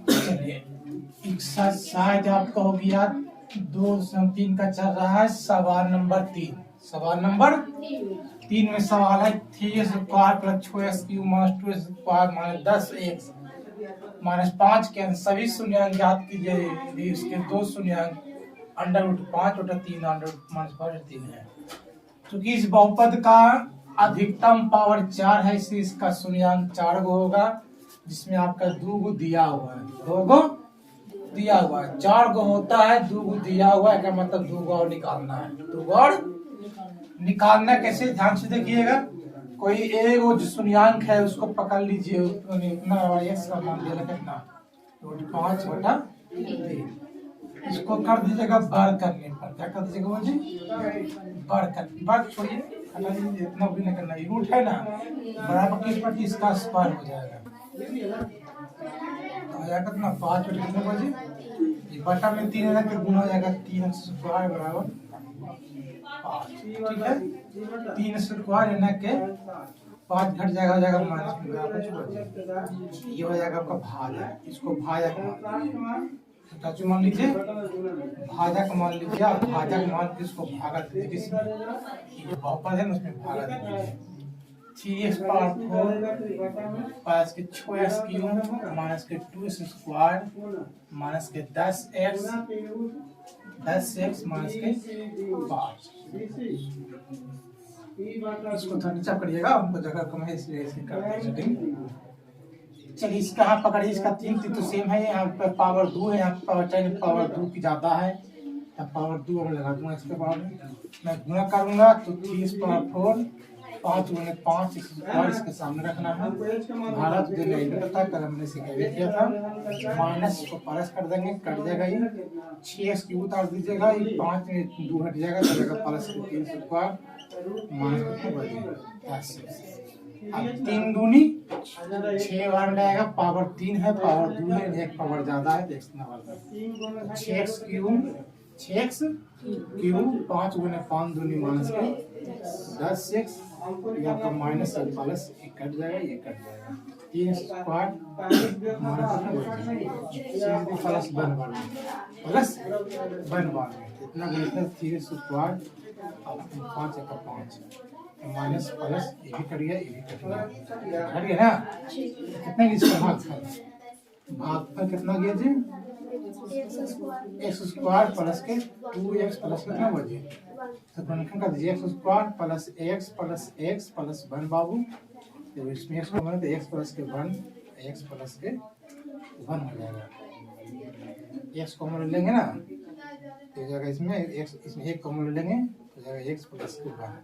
चलिए एक्सरसाइज आपका हो गया 2 3 का चल रहा है। सवाल नंबर 3 में सवाल है 3x² + 6x³ - 2x² - 10x -5 के सभी शून्यांक ज्ञात कीजिए यदि इसके दो शून्यांक √5 / 3 √-5/3 है। क्योंकि इस बहुपद का अधिकतम पावर 4 है इसलिए इसका शून्यांक 4 गो होगा, जिसमें आपका 2 गो दिया हुआ है, 2 गो दिया हुआ है, 4 गो होता है, 2 गो दिया हुआ है, क्या मतलब 2 गो और निकालना है। 2 गो और निकालना कैसे, ध्यान से देखिएगा। कोई एक वो जो शून्यांक है उसको पकड़ लीजिए, इतना x का मान ले कितना 5/3, इसको कर दीजिएगा वर्ग करने पर, क्या कर दीजिएगा वो जी वर्ग छोड़िए, हटा दीजिए, इतना भी नहीं करना, रूट है ना बराबर किस पर इसका स्क्वायर हो जाएगा, तो हो जाएगा कितना 5 बटे कितने बजे बटा में 3 है फिर गुना हो जाएगा 3x² बराबर 5। ठीक है, 3x² है ना के 5 घट जाएगा, हो जाएगा माइनस में बराबर, ये हो जाएगा आपका भाजक, इसको भाजक मान लीजिए, भाजक मान लीजिए, आप भाजक मान के इसको भागा दीजिए, किसमें जो बहुपद है ना उसमें भागा दीजिए। 3x पावर 4 प्लस के 6x³ माइनस के 2x² माइनस के 10x माइनस के 5। इसको थोड़ा नीचा करिएगा, हमको जगह कम है इसलिए इसे कर दीजिए। चलिए इसका यहाँ पकड़िए, इसका 3 तो सेम है, यहाँ पर पावर 2 है, यहाँ पावर 2 की ज्यादा है, पावर 2 और लगा दूंगा इसके पावर मैं गुणा करूंगा तो 3x पावर 4 5 × 5 इसके सामने रखना है, भारत था कल हमने सिखाया किया था, माइनस को प्लस कर देंगे, कट जाएगा ये 6x³ उतार दीजिएगा, ये 5 में 2 हट जाएगा, चलेगा प्लस 3x² माइनस 3 दूनी 6 बार में आएगा, पावर 3 है, पावर 2 है, एक पावर ज्यादा है, 6x³ 5 × 5 दूनी माइनस 10x, ये आपका माइनस और प्लस एक कट जाएगा, ये कट जाएगा 3x² माइनस प्लस बन इतना गणित 3x² 5 × 5 माइनस प्लस ये भी कट गया, ये भी कट गया ना, कितना इसका भागफल कितना गया जी x² प्लस के 2x प्लस कितना बचे, तो गुणनखंड कर दीजिए x² प्लस x प्लस 1 बाबू, तो इसमें x को माने तो x प्लस के 1 x प्लस के 1 हो जाएगा, x कॉमन लेंगे ना तो जाएगा इसमें एक कॉमन लेंगे तो जाएगा x प्लस के 1,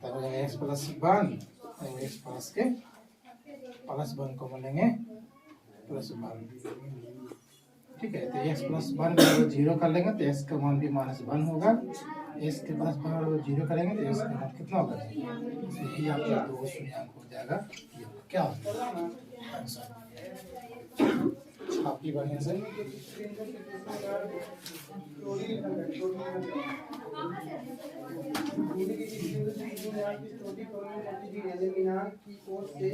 तब हो जाएगा x प्लस 1 x प्लस के प्लस 1 कॉमन लेंगे प्लस 1। ठीक है, तो x प्लस 1 को 0 कर लेंगे तो x का मान भी -1 होगा, x के प्लस 1 को 0 करेंगे तो x का मान कितना होगा, यही आपका 2 शून्यांक हो जाएगा, क्या आंसर छापी बढ़िया से। की ओर से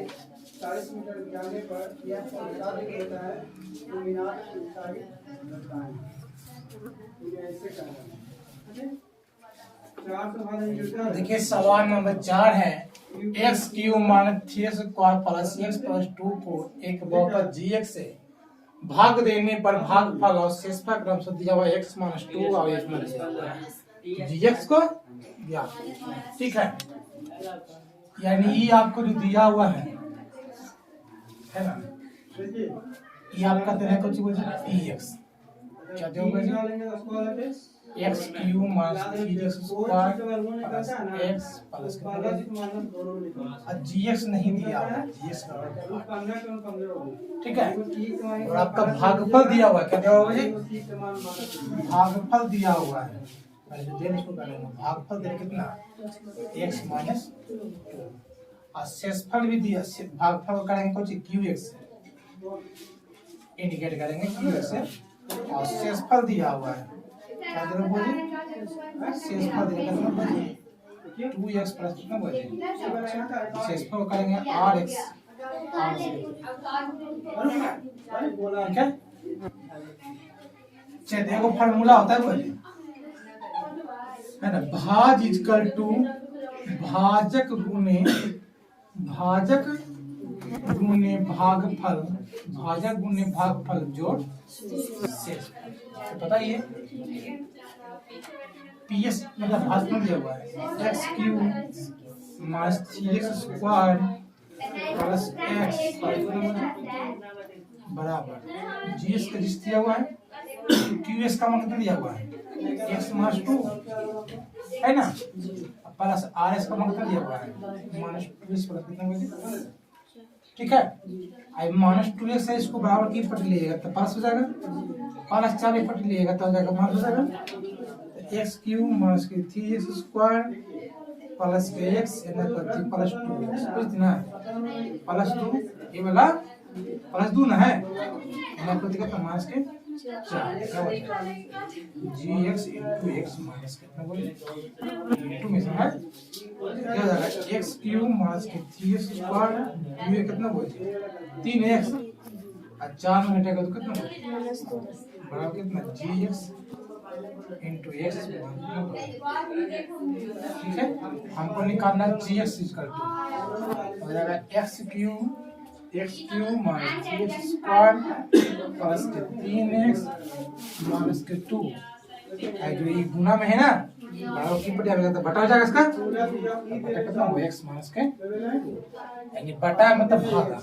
40 मीटर जाने पर यह बता देता है तो मीनार की ऊंचाई बढ़ता है, ऐसे करना। देखिए सवाल नंबर 4 है x³ - 3x² plus x plus 2 को एक बहुपद gx से भाग देने पर भागफल और शेषफल क्रम से दिया हुआ x - 2 और x - gx को ज्ञात। ठीक है, यानी ये आपको जो दिया हुआ है ना, ये आपका तरह कुछ dx क्या देगा जी x³ - 3x² plus x plus gx नहीं दिया हुआ है, gx का ठीक है, और आपका भागफल दिया हुआ है, क्या दिया हुआ है जी भागफल दिया हुआ है, पहले जो देने इसको करेंगे भागफल दे कितना x - 2 और शेषफल भी दिया, भागफल करेंगे कुछ qx इंडिकेट करेंगे qx से, और शेषफल दिया हुआ है क्या जरूर बोलिए शेषफल दिया कितना बचे 2x प्लस कितना बचे, शेषफल करेंगे rx ठीक है। चलिए देखो फार्मूला होता है वो है ना, भाज इजकल टू भाजक गुने भागफल, भाजक गुने भागफल जोड़ शेष। तो पता ये पीएस मतलब भाजफल दिया हुआ है x cube minus 3x square plus x बराबर जीएस का जिस दिया हुआ है, क्यूएस का मतलब दिया हुआ है एक्स माइनस 2 है ना, प्लस आरएस का मतलब दिया हुआ है माइनस 2x प्लस कितना बजे, ठीक है। आई माइनस 2x है, इसको बराबर की पट लिएगा तो प्लस हो जाएगा, प्लस 4 पट लिएगा तो हो जाएगा माइनस हो जाएगा, x cube minus 3x square plus x plus 2x ना प्लस 2 ये वाला प्लस 2 ना है कितना माइनस के 4 जी एक्स इंटू एक्स माइनस कितना बोले 2 में से है क्या हो जाएगा एक्स क्यूब माइनस के 3x स्क्वायर ये कितना बोले 3x और 4 में घटेगा तो कितना बराबर कितना जी एक्स इंटू एक्स, ठीक है। हमको निकालना जी एक्स इक्वल टू हो जाएगा x cube minus 3x square plus के 3x माइनस के 2 जो ये गुना में है ना बराबर की पड़ जाएगा तो बटा हो जाएगा इसका बटा कितना हो x माइनस के यानी बटा मतलब भागा,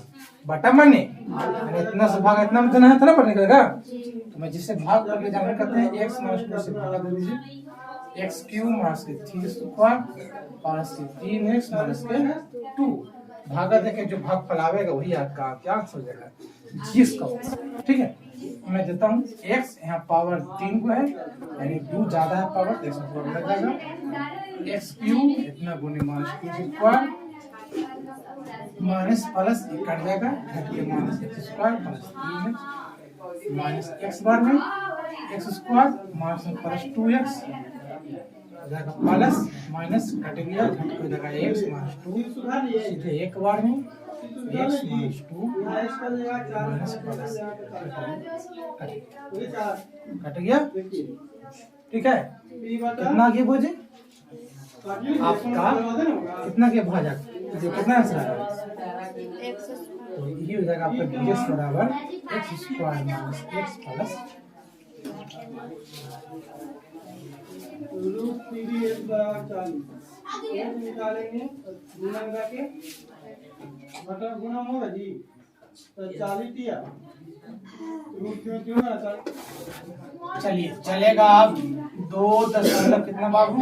बटा माने इतना से भागा इतना में देना है ना पढ़ने का, तो मैं जिससे भाग करके जाना करते हैं x माइनस 2 से भागा दे दीजिए एक्स क्यूब माइनस के 3 स्क्वायर प्लस के 3x माइनस के 2 भागा देके जो भाग फैलावेगा वही आपका क्या आंसर हो जाएगा जीएस का, ठीक है। मैं देता हूँ x यहाँ पावर 3 को है यानी 2 ज्यादा है पावर x पावर लग जाएगा एक्स क्यूब इतना गुने minus 2 square minus plus cut जाएगा घट के minus x square plus 3x minus x बार में x square minus plus 2x जाएगा प्लस माइनस कट गया घट हो जाएगा एक्स माइनस 2 सीधे एक बार में x minus 2 minus plus cut गया, ठीक है। कितना के बोझे आपका कितना के भाजक जो कितना आंसर आएगा तो ये हो जाएगा आपका जीएस बराबर x square minus x plus root 3x बराबर 40 निकालेंगे गुना करके मतलब गुना होगा जी तो 40 दिया रूट क्यों ना चलिए चलेगा आप 2 कितना बाबू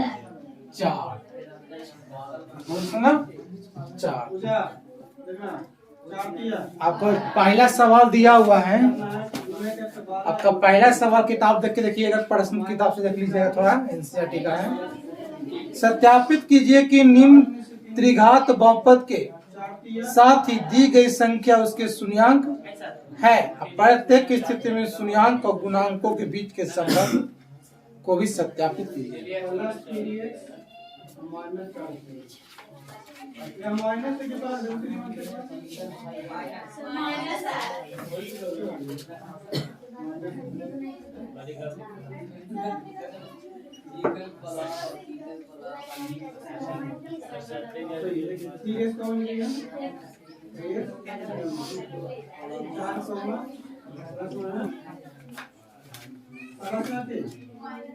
4 आपको पहला सवाल दिया हुआ है, आपका पहला सवाल किताब देख के देखिएगा, प्रश्न किताब से देख लीजिएगा, थोड़ा एनसीईआरटी का है। सत्यापित कीजिए कि निम्न त्रिघात बहुपद के साथ ही दी गई संख्या उसके शून्यांक है, प्रत्येक स्थिति में शून्यांक और गुणांकों के बीच के संबंध को भी सत्यापित कीजिए।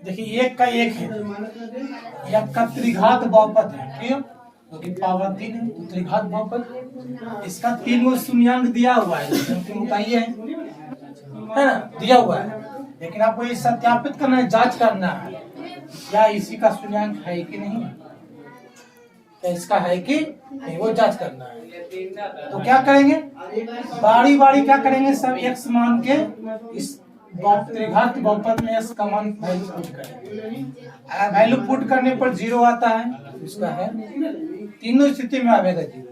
देखिए एक का एक है, एक का त्रिघात बहुपद है, ठीक है, क्योंकि पावर 3 है तो त्रिघात बहुपद, इसका 3 गो शून्यांक दिया हुआ है, बताइए है ना, दिया हुआ है, लेकिन आपको ये सत्यापित करना है, जांच करना है क्या इसी का शून्यांक है कि नहीं, क्या इसका है कि नहीं, वो जांच करना है। तो क्या करेंगे, बारी बारी क्या करेंगे, सब x मान के इस त्रिघात बहुपद में x का मान वैल्यू पुट करेंगे, वैल्यू पुट करने पर 0 आता है, इसका है, तीनों स्थिति में आवेगा 0,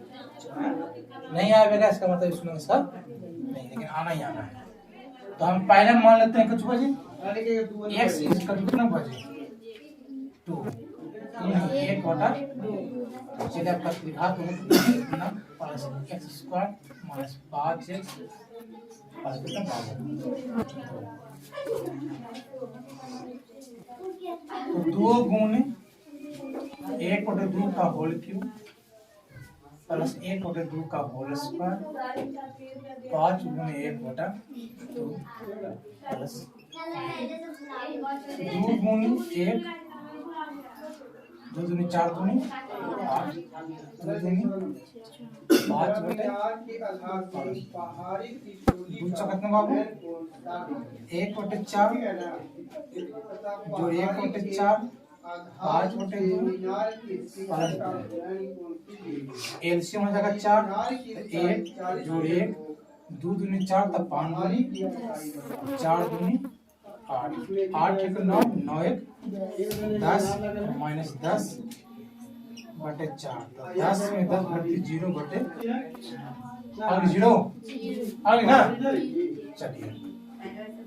नहीं आवेगा इसका मतलब इसमें इसका नहीं, लेकिन आना ही आना है। तो हम पहले मान लेते हैं कुछ बजे x इसका कितना बजे 2 1/2 चलिए आपका त्रिघात plus x square minus 5x plus कितना 12। तो 2 गुणे 1/2 का होल क्यूब प्लस 1/2 का होल स्क्वायर 5 गुणे 1/2 प्लस 2 गुणे 1 2 दूनी 4 दूनी 8 2 दूनी 5 बटे मीनार के आधार पर पहाड़ी की चोटी दूध सा कितना बाबू 1/4 जो 1/4 5 बटे 2 मीनार के प्लस एलसीएम हो जाएगा 4 1 जोड़ 1 2 दूनी 4 तब 5 दूनी 4 दूनी 8 8 1 9 9 1 10 माइनस 10 बटे 4 10 में 10 बटे 0 बटे और 0 आ गई ना। चलिए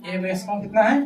ए बेस का कितना है